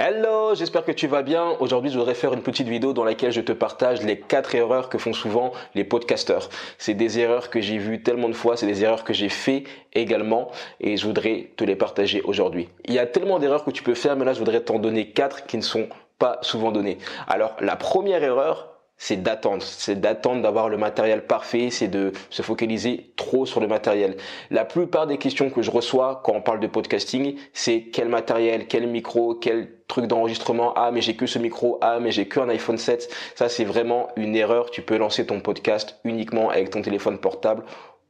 Hello, j'espère que tu vas bien. Aujourd'hui, je voudrais faire une petite vidéo dans laquelle je te partage les 4 erreurs que font souvent les podcasteurs. C'est des erreurs que j'ai vues tellement de fois, c'est des erreurs que j'ai fait également et je voudrais te les partager aujourd'hui. Il y a tellement d'erreurs que tu peux faire, mais là, je voudrais t'en donner 4 qui ne sont pas souvent données. Alors, la première erreur, c'est d'attendre d'avoir le matériel parfait, c'est de se focaliser trop sur le matériel. La plupart des questions que je reçois quand on parle de podcasting, c'est quel matériel, quel micro, quel truc d'enregistrement. Ah, mais j'ai que ce micro. Ah, mais j'ai qu'un iPhone 7. Ça, c'est vraiment une erreur. Tu peux lancer ton podcast uniquement avec ton téléphone portable.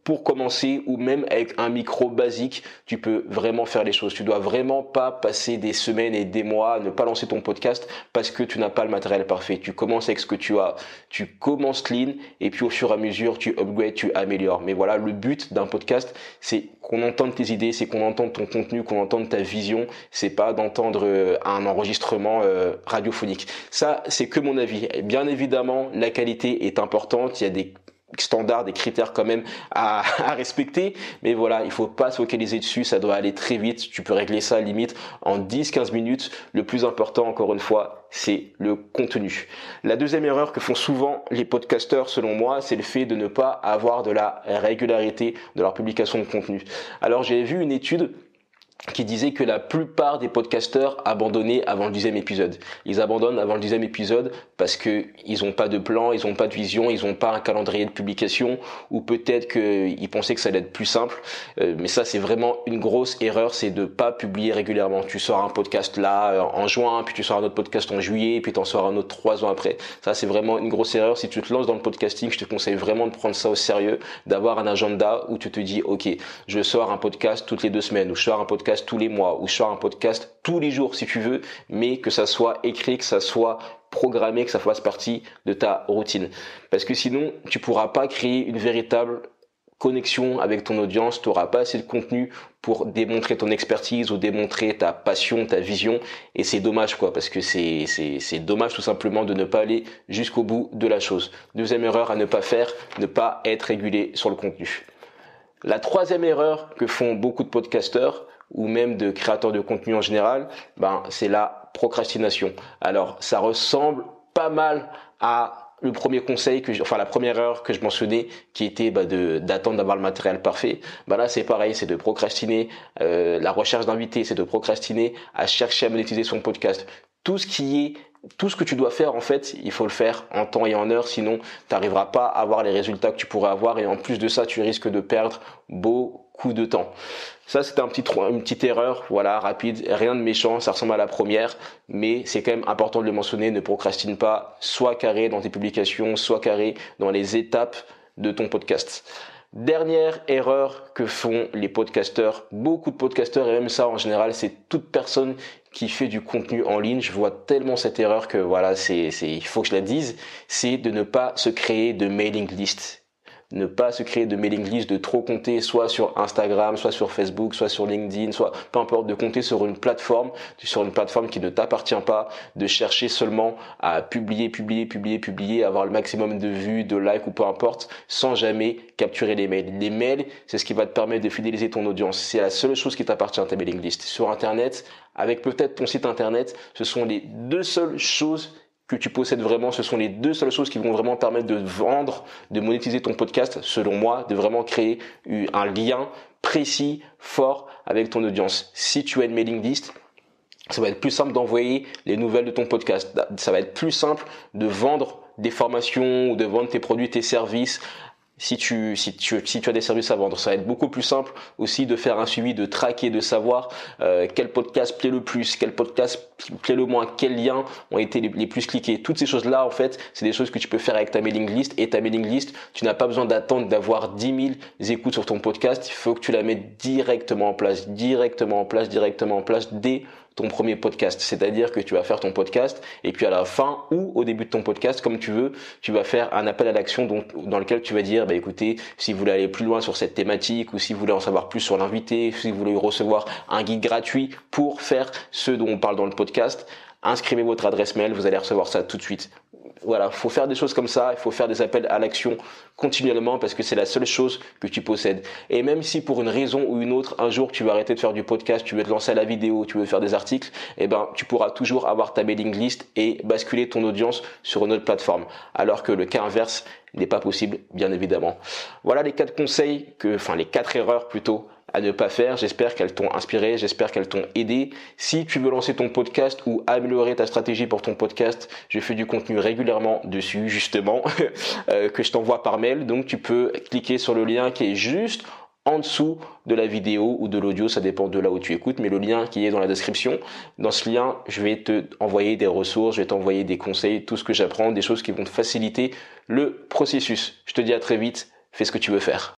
Pour commencer, ou même avec un micro basique, tu peux vraiment faire les choses. Tu dois vraiment pas passer des semaines et des mois à ne pas lancer ton podcast parce que tu n'as pas le matériel parfait. Tu commences avec ce que tu as. Tu commences clean et puis au fur et à mesure, tu upgrades, tu améliores. Mais voilà, le but d'un podcast, c'est qu'on entende tes idées, c'est qu'on entende ton contenu, qu'on entende ta vision. C'est pas d'entendre un enregistrement radiophonique. Ça, c'est que mon avis. Et bien évidemment, la qualité est importante. Il y a des standards, des critères quand même à respecter, mais voilà, il faut pas se focaliser dessus, ça doit aller très vite, tu peux régler ça limite en 10-15 minutes. Le plus important, encore une fois, c'est le contenu. La deuxième erreur que font souvent les podcasteurs, selon moi, c'est le fait de ne pas avoir de la régularité de leur publication de contenu. Alors, j'ai vu une étude qui disait que la plupart des podcasteurs abandonnaient avant le 10e épisode. Ils abandonnent avant le 10e épisode parce que ils ont pas de plan, ils ont pas de vision, ils ont pas un calendrier de publication, ou peut-être qu'ils pensaient que ça allait être plus simple. Mais ça, c'est vraiment une grosse erreur, c'est de pas publier régulièrement. Tu sors un podcast là en juin, puis tu sors un autre podcast en juillet, puis tu en sors un autre 3 ans après. Ça, c'est vraiment une grosse erreur. Si tu te lances dans le podcasting, je te conseille vraiment de prendre ça au sérieux, d'avoir un agenda où tu te dis, ok, je sors un podcast toutes les 2 semaines, ou je sors un podcast tous les mois, ou je sors un podcast tous les jours si tu veux, mais que ça soit écrit, que ça soit programmé, que ça fasse partie de ta routine. Parce que sinon, tu pourras pas créer une véritable connexion avec ton audience, tu n'auras pas assez de contenu pour démontrer ton expertise ou démontrer ta passion, ta vision, et c'est dommage quoi, parce que c'est dommage tout simplement de ne pas aller jusqu'au bout de la chose. Deuxième erreur à ne pas faire, ne pas être régulé sur le contenu. La troisième erreur que font beaucoup de podcasteurs, ou même de créateurs de contenu en général, c'est la procrastination. Alors, ça ressemble pas mal à le premier conseil la première erreur que je mentionnais, qui était d'attendre d'avoir le matériel parfait. Là, c'est pareil, c'est de procrastiner. La recherche d'invités, c'est de procrastiner à chercher à monétiser son podcast. Tout ce que tu dois faire, en fait, il faut le faire en temps et en heure, sinon tu n'arriveras pas à avoir les résultats que tu pourrais avoir, et en plus de ça, tu risques de perdre beaucoup de temps. Ça, c'était une petite erreur, voilà, rapide, rien de méchant, ça ressemble à la première, mais c'est quand même important de le mentionner, ne procrastine pas, sois carré dans tes publications, sois carré dans les étapes de ton podcast. Dernière erreur que font les podcasteurs, beaucoup de podcasteurs, et même ça en général, c'est toute personne qui fait du contenu en ligne. Je vois tellement cette erreur que voilà, il faut que je la dise, c'est de ne pas se créer de mailing list. Ne pas se créer de mailing list, de trop compter soit sur Instagram, soit sur Facebook, soit sur LinkedIn, soit peu importe, de compter sur une plateforme qui ne t'appartient pas, de chercher seulement à publier, avoir le maximum de vues, de likes ou peu importe, sans jamais capturer les mails. Les mails, c'est ce qui va te permettre de fidéliser ton audience. C'est la seule chose qui t'appartient à ta mailing list. Sur Internet, avec peut-être ton site Internet, ce sont les deux seules choses que tu possèdes vraiment, ce sont les deux seules choses qui vont vraiment permettre de vendre, de monétiser ton podcast, selon moi, de vraiment créer un lien précis, fort avec ton audience. Si tu as une mailing list, ça va être plus simple d'envoyer les nouvelles de ton podcast. Ça va être plus simple de vendre des formations ou de vendre tes produits, tes services. Si tu as des services à vendre, ça va être beaucoup plus simple aussi de faire un suivi, de traquer, de savoir quel podcast plaît le plus, quel podcast plaît le moins, quels liens ont été les plus cliqués. Toutes ces choses-là, en fait, c'est des choses que tu peux faire avec ta mailing list. Et ta mailing list, tu n'as pas besoin d'attendre d'avoir 10 000 écoutes sur ton podcast. Il faut que tu la mettes directement en place dès ton premier podcast. C'est-à-dire que tu vas faire ton podcast et puis à la fin ou au début de ton podcast, comme tu veux, tu vas faire un appel à l'action dans lequel tu vas dire, écoutez, si vous voulez aller plus loin sur cette thématique, ou si vous voulez en savoir plus sur l'invité, si vous voulez recevoir un guide gratuit pour faire ce dont on parle dans le podcast, inscrivez votre adresse mail, vous allez recevoir ça tout de suite. Voilà, faut faire des choses comme ça, il faut faire des appels à l'action continuellement parce que c'est la seule chose que tu possèdes. Et même si pour une raison ou une autre, un jour tu veux arrêter de faire du podcast, tu veux te lancer à la vidéo, tu veux faire des articles, eh ben, tu pourras toujours avoir ta mailing list et basculer ton audience sur une autre plateforme. Alors que le cas inverse n'est pas possible, bien évidemment. Voilà les 4 conseils les 4 erreurs plutôt à ne pas faire. J'espère qu'elles t'ont inspiré, j'espère qu'elles t'ont aidé. Si tu veux lancer ton podcast ou améliorer ta stratégie pour ton podcast, je fais du contenu régulièrement dessus, justement, que je t'envoie par mail. Donc tu peux cliquer sur le lien qui est juste en dessous de la vidéo ou de l'audio, ça dépend de là où tu écoutes, mais le lien qui est dans la description. Dans ce lien, je vais te envoyer des ressources, je vais t'envoyer des conseils, tout ce que j'apprends, des choses qui vont te faciliter le processus. Je te dis à très vite, fais ce que tu veux faire.